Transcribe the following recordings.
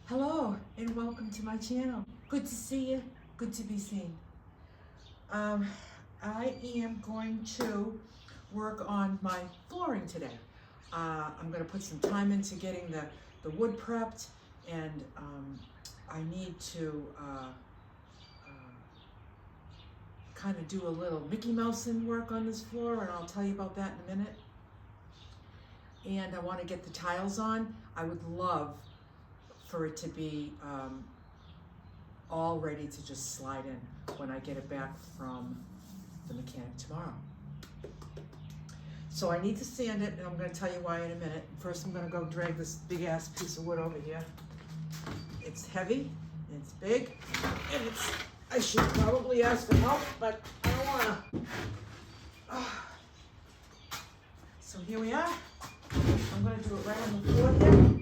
Hello and welcome to my channel. Good to see you, good to be seen. I am going to work on my flooring today. I'm going to put some time into getting the wood prepped, and I need to kind of do a little Mickey Mouse work on this floor, and I'll tell you about that in a minute. And I want to get the tiles on. I would love for it to be all ready to just slide in when I get it back from the mechanic tomorrow. So I need to sand it, and I'm going to tell you why in a minute. First, I'm going to go drag this big ass piece of wood over here. It's heavy, and it's big, and I should probably ask for help, but I don't want to. So here we are. I'm going to do it right on the floor here.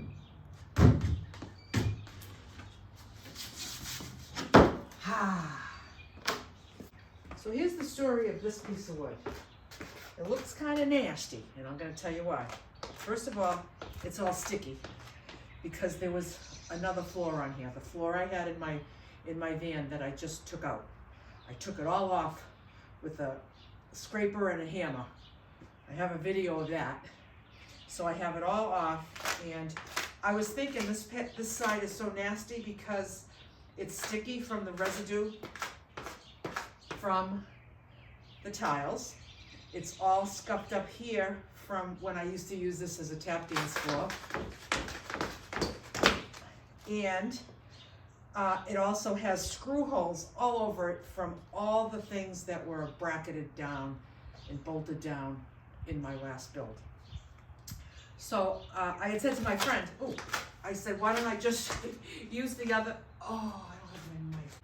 So here's the story of this piece of wood. It looks kind of nasty, and I'm going to tell you why. First of all, it's all sticky because there was another floor on here. The floor I had in my van that I just took out. I took it all off with a scraper and a hammer. I have a video of that. So I have it all off, and I was thinking this side is so nasty because it's sticky from the residue from the tiles. It's all scuffed up here from when I used to use this as a tap dance floor. And it also has screw holes all over it from all the things that were bracketed down and bolted down in my last build. So I had said to my friend, I said, why don't I just use the other, I don't have my knife.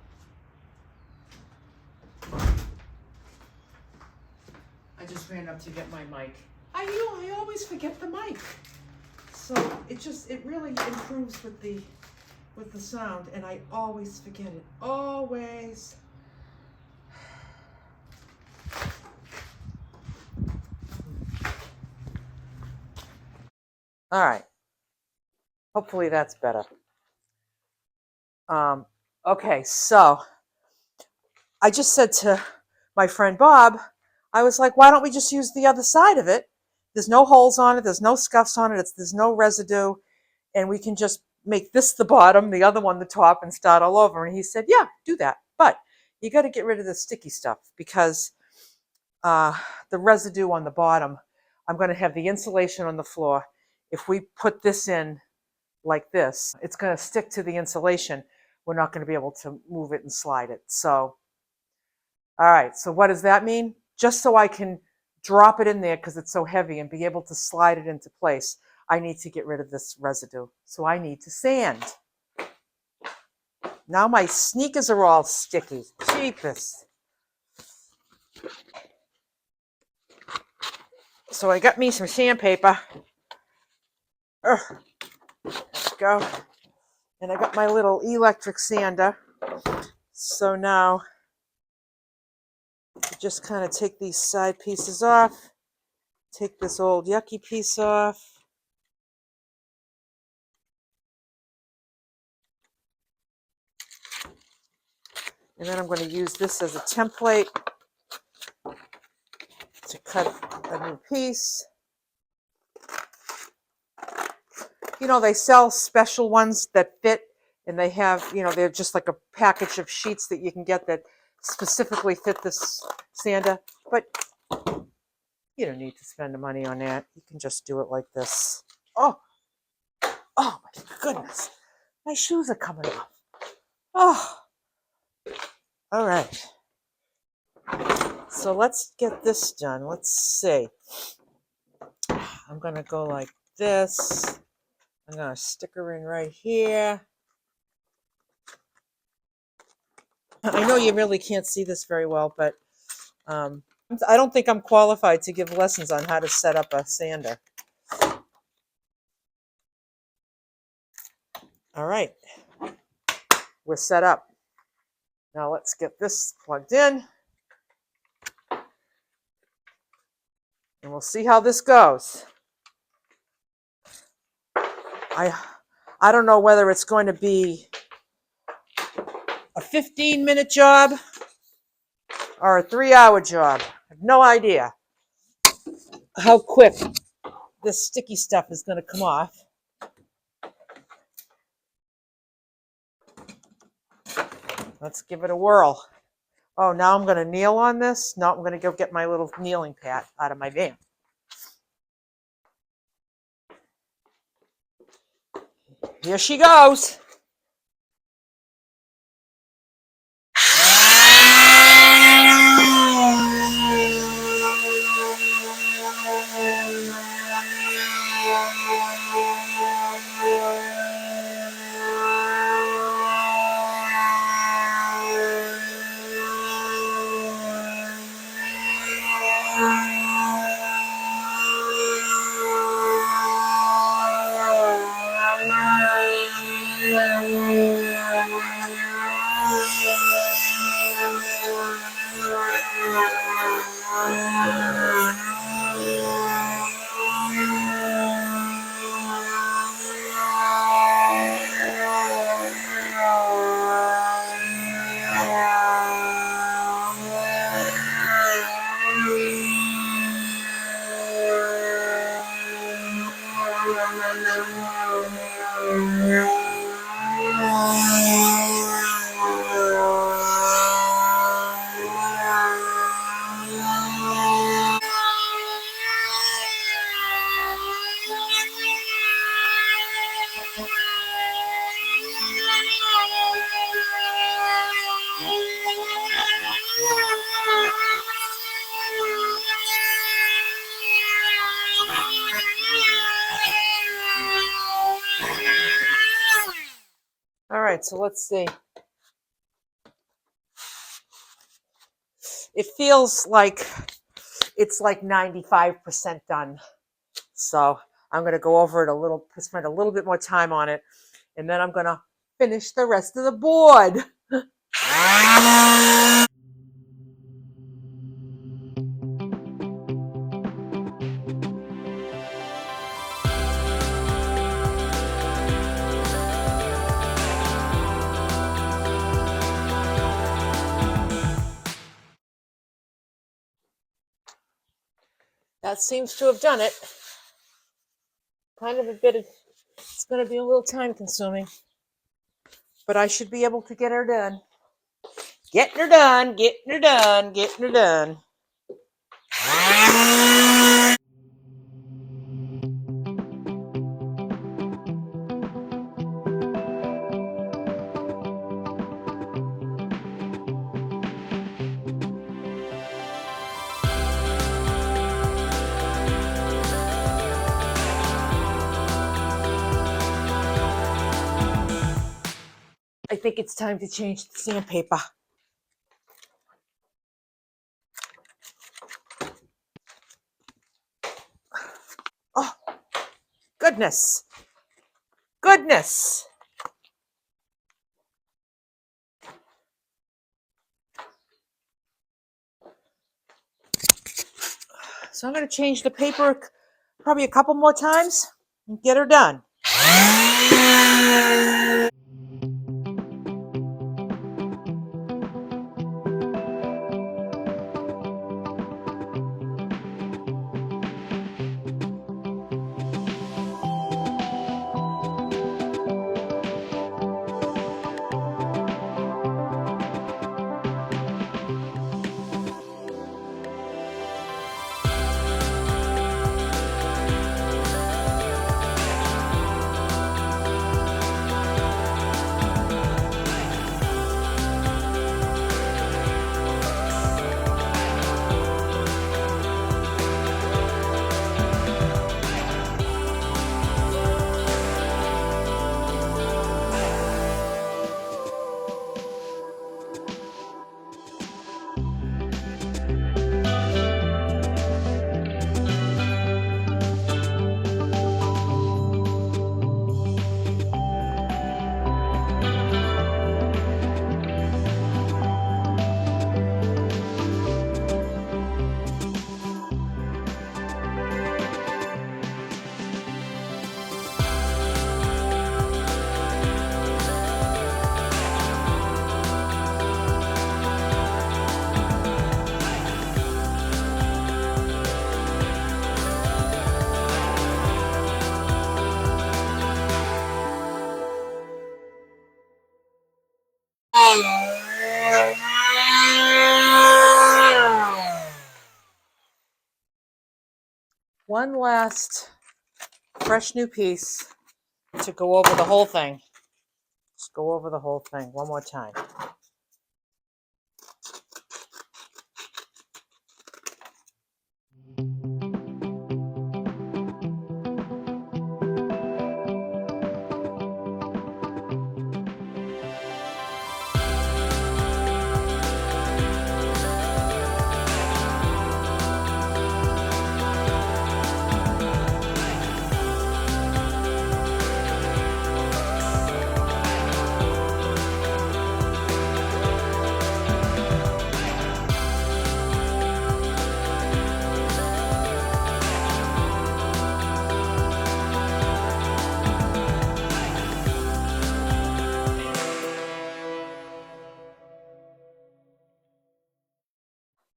I just ran up to get my mic. I always forget the mic. So it really improves with the sound, and I always forget it. Always. All right. Hopefully that's better. Okay, so I just said to my friend Bob, I was like, why don't we just use the other side of it? There's no holes on it. There's no scuffs on it. There's no residue. And we can just make this the bottom, the other one the top, and start all over. And he said, yeah, do that. But you got to get rid of the sticky stuff because the residue on the bottom, I'm going to have the insulation on the floor. If we put this in like this, it's going to stick to the insulation. We're not going to be able to move it and slide it. So, all right. So what does that mean? Just so I can drop it in there because it's so heavy and be able to slide it into place, I need to get rid of this residue. So I need to sand. Now my sneakers are all sticky. Jeepers. So I got me some sandpaper. Let's go. And I got my little electric sander. So now I just kind of take these side pieces off. Take this old yucky piece off. And then I'm going to use this as a template to cut a new piece. You know, they sell special ones that fit, and they have, they're just like a package of sheets that you can get that specifically fit this sander. But you don't need to spend the money on that. You can just do it like this. Oh my goodness. My shoes are coming off. Oh, all right. So let's get this done. Let's see. I'm going to go like this. I'm going to stick her in right here. I know you really can't see this very well, but I don't think I'm qualified to give lessons on how to set up a sander. All right. We're set up. Now let's get this plugged in. And we'll see how this goes. I don't know whether it's going to be a 15-minute job or a 3-hour job. I have no idea how quick this sticky stuff is going to come off. Let's give it a whirl. Oh, now I'm going to kneel on this. No, I'm going to go get my little kneeling pad out of my van. Here she goes. All right, so let's see. It feels like it's like 95% done. So I'm going to go over it a little, spend a little bit more time on it, and then I'm going to finish the rest of the board. That seems to have done it. Kind of a bit of, it's going to be a little time consuming, but I should be able to get her done. Getting her done, getting her done, getting her done. I think it's time to change the sandpaper. Oh, goodness. Goodness. So I'm going to change the paper probably a couple more times and get her done. one last fresh new piece to go over the whole thing. Just go over the whole thing one more time.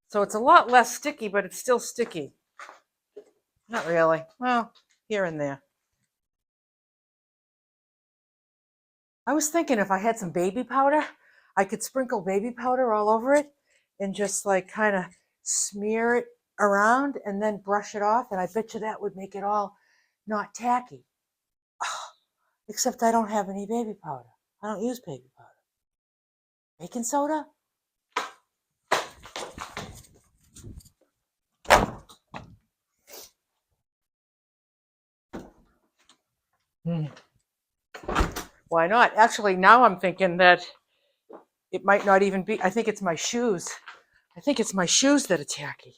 So it's a lot less sticky, but it's still sticky. Not really. Well, here and there. I was thinking if I had some baby powder, I could sprinkle baby powder all over it and just like kind of smear it around and then brush it off. And I bet you that would make it all not tacky. Except I don't have any baby powder. I don't use baby powder. Baking soda? Why not? Actually, now I'm thinking that it might not even be, I think it's my shoes. I think it's my shoes that are tacky.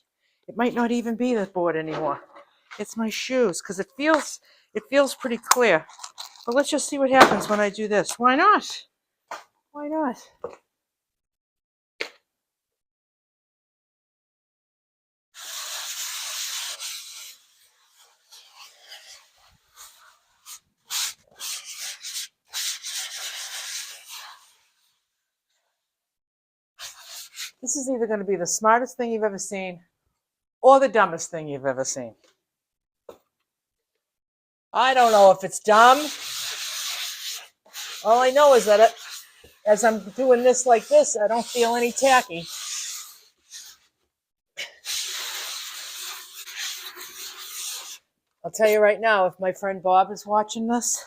It might not even be the board anymore. It's my shoes because it feels pretty clear. But let's just see what happens when I do this. Why not? Why not? This is either going to be the smartest thing you've ever seen or the dumbest thing you've ever seen. I don't know if it's dumb. All I know is that as I'm doing this like this, I don't feel any tacky. I'll tell you right now, if my friend Bob is watching this,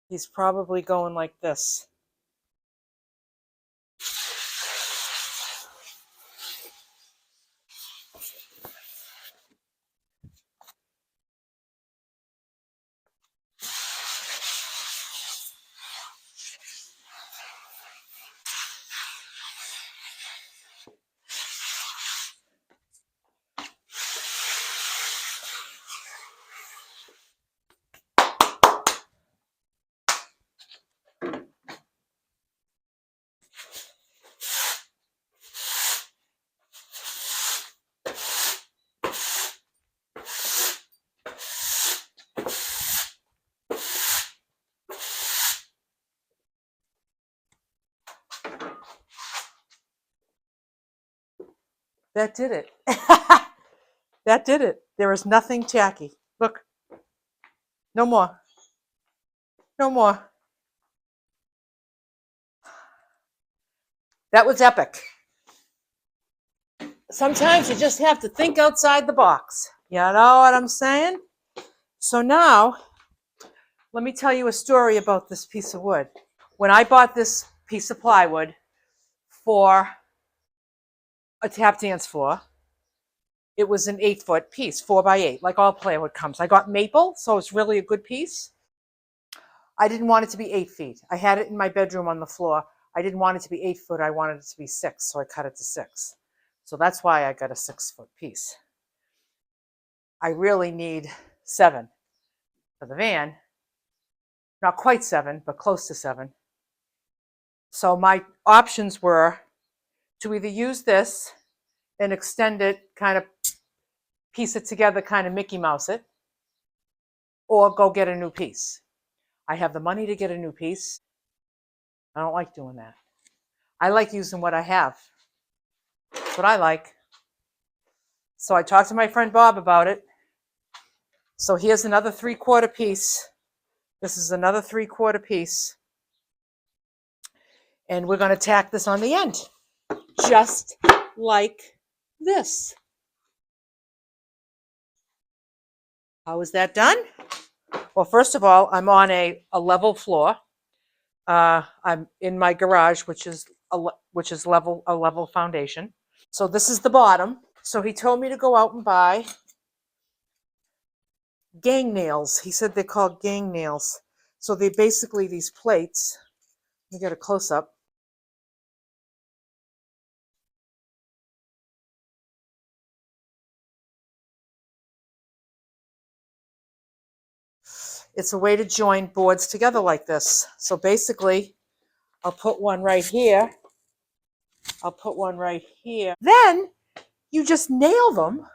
he's probably going like this. That did it. That did it. There is nothing tacky. Look. No more. No more. That was epic. Sometimes you just have to think outside the box. You know what I'm saying? So now, let me tell you a story about this piece of wood. When I bought this piece of plywood for a tap dance floor, it was an 8-foot piece, 4x8, like all plywood comes. I got maple, so it's really a good piece. I didn't want it to be 8 feet. I had it in my bedroom on the floor. I didn't want it to be 8 foot. I wanted it to be 6, so I cut it to 6. So that's why I got a 6-foot piece. I really need 7 for the van. Not quite 7, but close to 7. So my options were to either use this and extend it, kind of piece it together, kind of Mickey Mouse it, or go get a new piece. I have the money to get a new piece. I don't like doing that. I like using what I have. That's what I like. So I talked to my friend Bob about it. So here's another 3/4 piece. This is another 3/4 piece. And we're going to tack this on the end, just like this. How is that done? Well, first of all, I'm on a level floor. I'm in my garage, which is a level foundation. So this is the bottom. So he told me to go out and buy gang nails. He said they're called gang nails. So they basically these plates. Let me get a close up. It's a way to join boards together like this. So basically, I'll put one right here. I'll put one right here. Then you just nail them.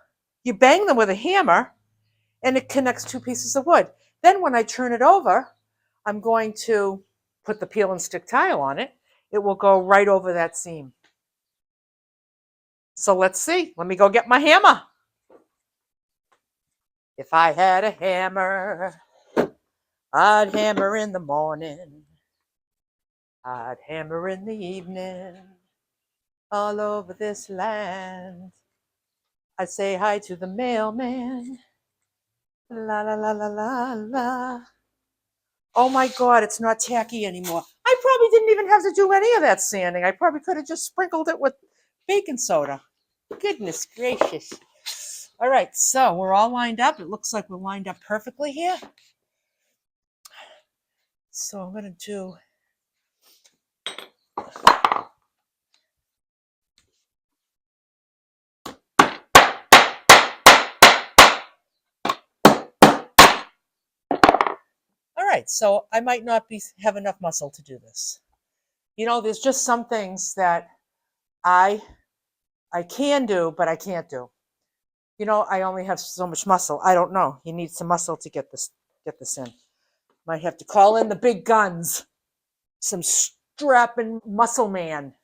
You bang them with a hammer, and it connects two pieces of wood. Then when I turn it over, I'm going to put the peel and stick tile on it. It will go right over that seam. So let's see. Let me go get my hammer. If I had a hammer, I'd hammer in the morning. I'd hammer in the evening. All over this land. I'd say hi to the mailman. La la la la la la. Oh my God, it's not tacky anymore. I probably didn't even have to do any of that sanding. I probably could have just sprinkled it with baking soda. Goodness gracious. All right, so we're all lined up. It looks like we're lined up perfectly here. So I'm going to do... All right, so I might not have enough muscle to do this. You know, there's just some things that I can do, but I can't do. You know, I only have so much muscle. I don't know. You need some muscle to get this in. Might have to call in the big guns. Some strapping muscle man.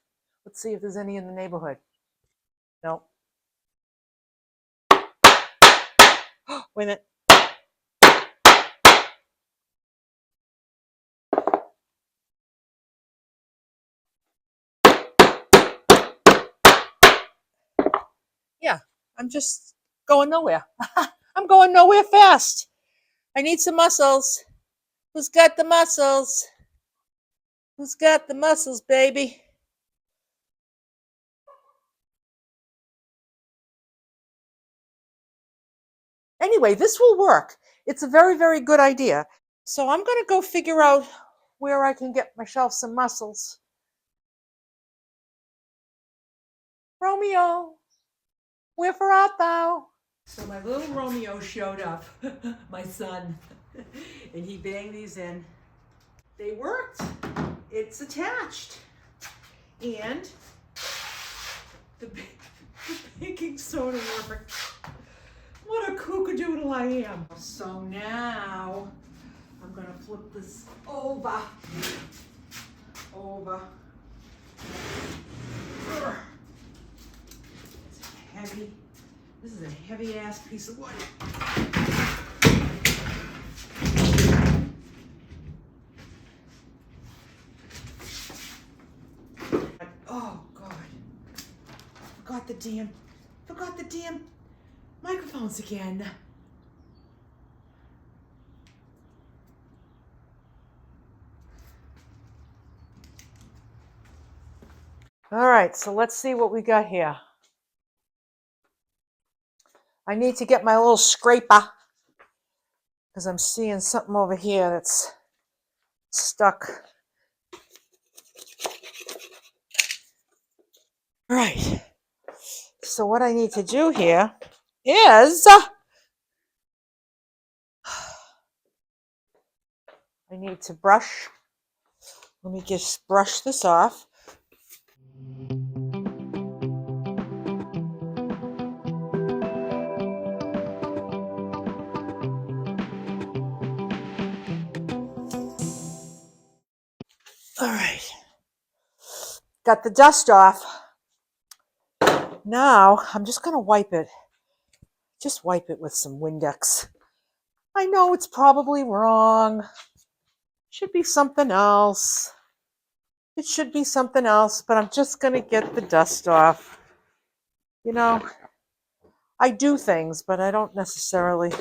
Let's see if there's any in the neighborhood. No. Wait a minute. Yeah, I'm just going nowhere. I'm going nowhere fast. I need some muscles. Who's got the muscles? Who's got the muscles, baby? Anyway, this will work. It's a very, very good idea. So I'm going to go figure out where I can get myself some muscles. Romeo, wherefore art thou? So my little Romeo showed up, my son, and he banged these in. They worked. It's attached. And the baking soda worked. What a kookadoodle I am. So now I'm going to flip this over. It's heavy. This is a heavy ass piece of wood. Oh God. Forgot the damn microphones again. All right, so let's see what we got here. I need to get my little scraper because I'm seeing something over here that's stuck. All right. So what I need to do here is I need to brush. Let me just brush this off. All right. Got the dust off. Now I'm just going to wipe it. Just wipe it with some Windex. I know it's probably wrong. Should be something else. It should be something else, but I'm just going to get the dust off. You know, I do things, but I don't necessarily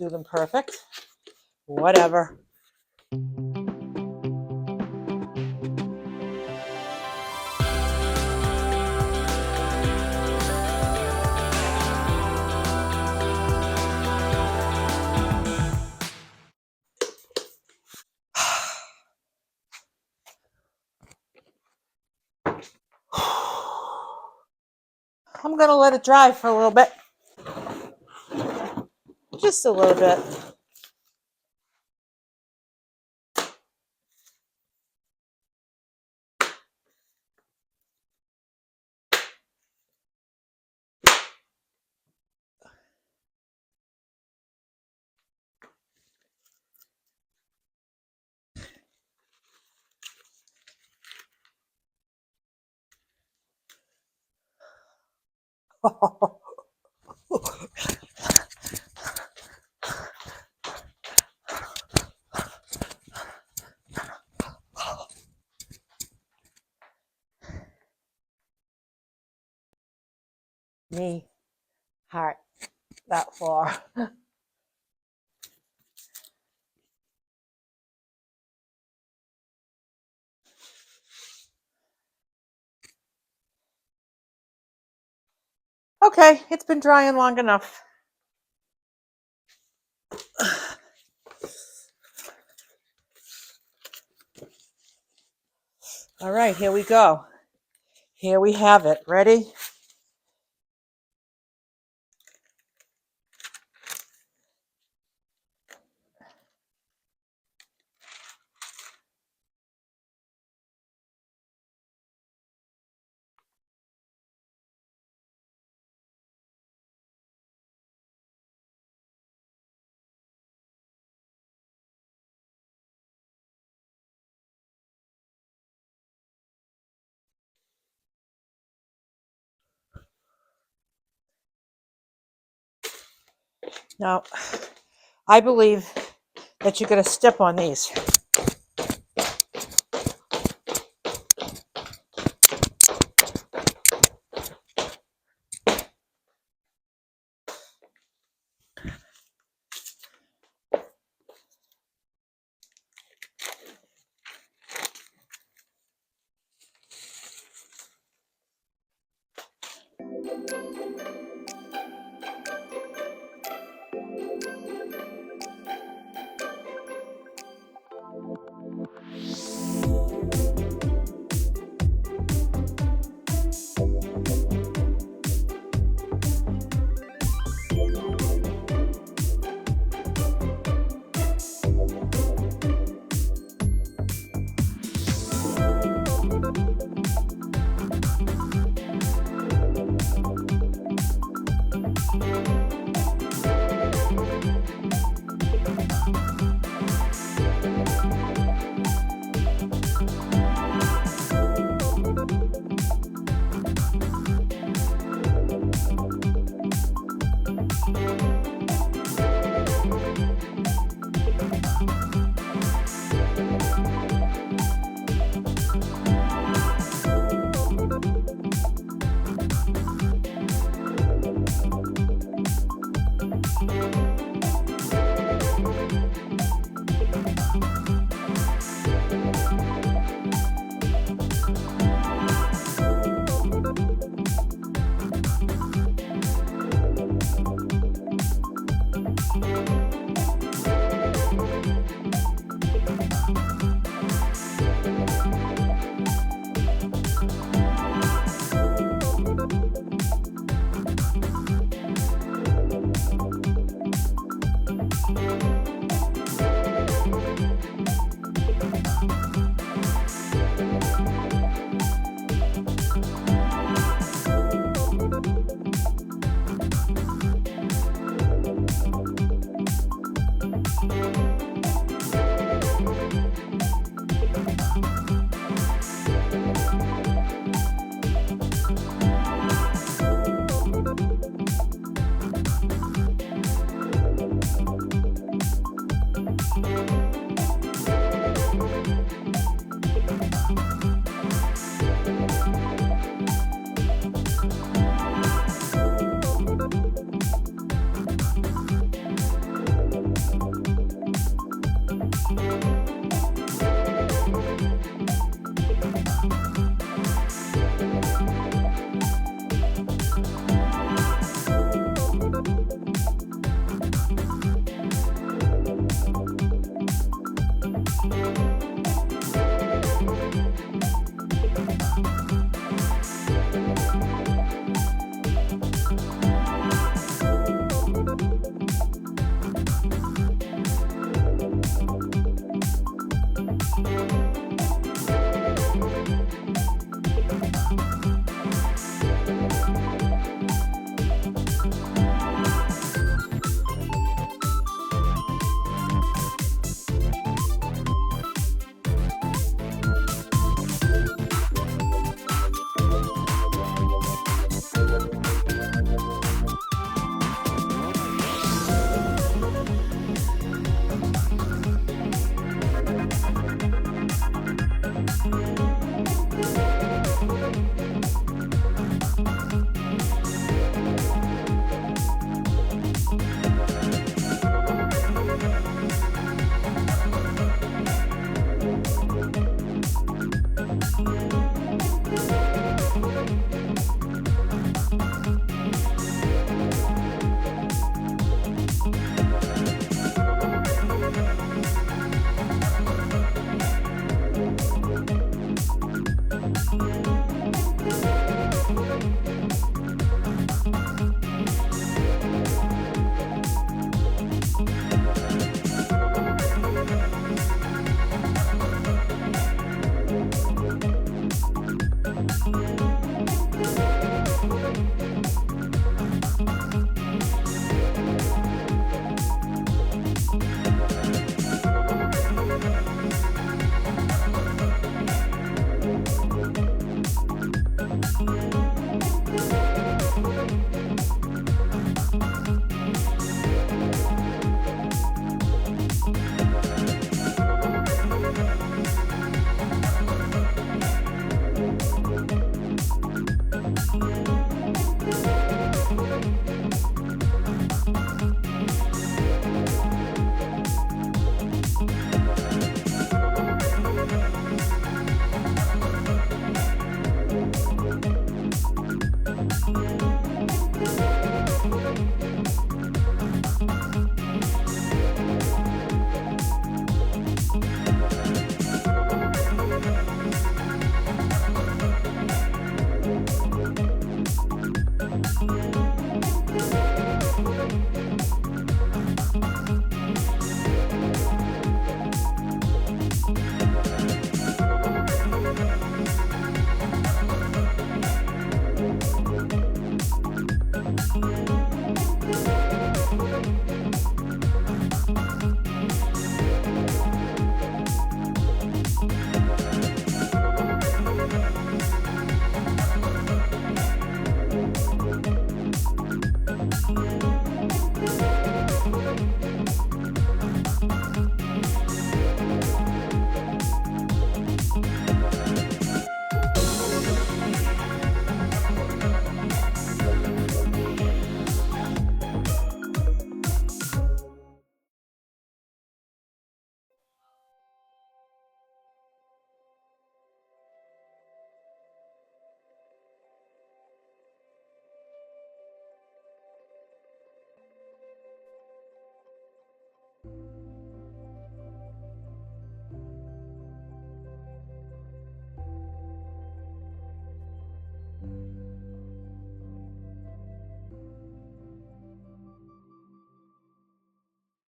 do them perfect. Whatever. I'm going to let it dry for a little bit. Just a little bit. Knee, heart, that far. Okay, it's been drying long enough. All right, here we go. Here we have it. Ready? Now, I believe that you're going to step on these.